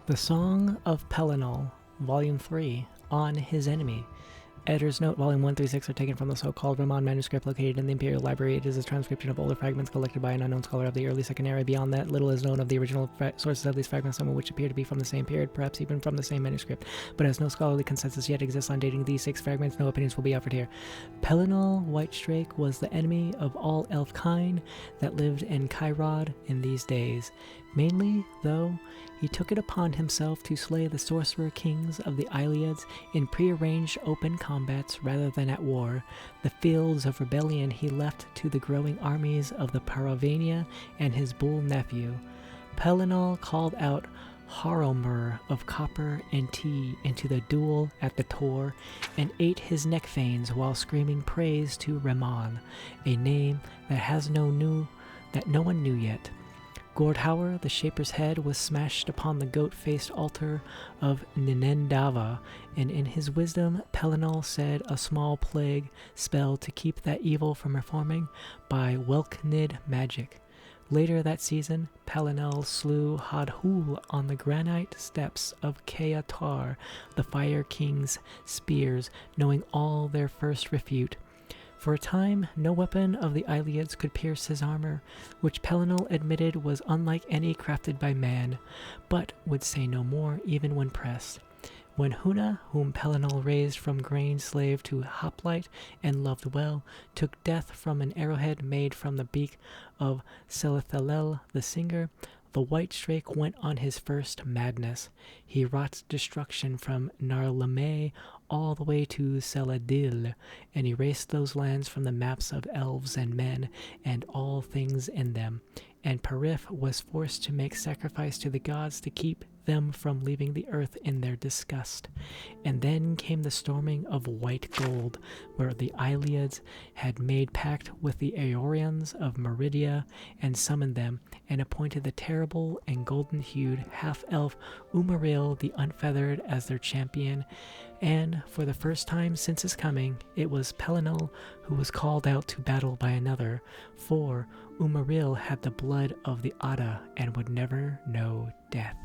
The Song of Pelinal, Volume 3, On His Enemy. Editor's note, Volume 1 through 6 are taken from the so-called Ramon manuscript located in the Imperial Library. It is a transcription of older fragments collected by an unknown scholar of the early Second Era. Beyond that, little is known of the original sources of these fragments, some of which appear to be from the same period, perhaps even from the same manuscript. But as no scholarly consensus yet exists on dating these 6 fragments, no opinions will be offered here. Pelinal Whitestrake was the enemy of all elf kind that lived in Cairod in these days. Mainly, though, he took it upon himself to slay the sorcerer kings of the Iliads in prearranged open combats rather than at war. The fields of rebellion he left to the growing armies of the Paravania and his bull nephew. Pelinal called out Haromur of Copper and Tea into the duel at the Tor, and ate his neck veins while screaming praise to Ramon, a name that no one knew yet. Gordhauer, the Shaper's head, was smashed upon the goat-faced altar of Ninendava, and in his wisdom Pelinal said a small plague spell to keep that evil from reforming by Welknid magic. Later that season, Pelinal slew Hadhul on the granite steps of Keatar, the Fire King's spears, knowing all their first refute. For a time, no weapon of the Iliads could pierce his armor, which Pelinal admitted was unlike any crafted by man, but would say no more even when pressed. When Huna, whom Pelinal raised from grain slave to hoplite and loved well, took death from an arrowhead made from the beak of Selithalel the singer, the Whitestrake went on his first madness. He wrought destruction from Narlame all the way to Seladil, and erased those lands from the maps of elves and men, and all things in them. And Perif was forced to make sacrifice to the gods to keep them from leaving the earth in their disgust. And then came the storming of White Gold, where the Iliads had made pact with the Aeorians of Meridia, and summoned them, and appointed the terrible and golden-hued half-elf Umaril the Unfeathered as their champion. And for the first time since his coming, it was Pelinal who was called out to battle by another, for Umaril had the blood of the Ada and would never know death.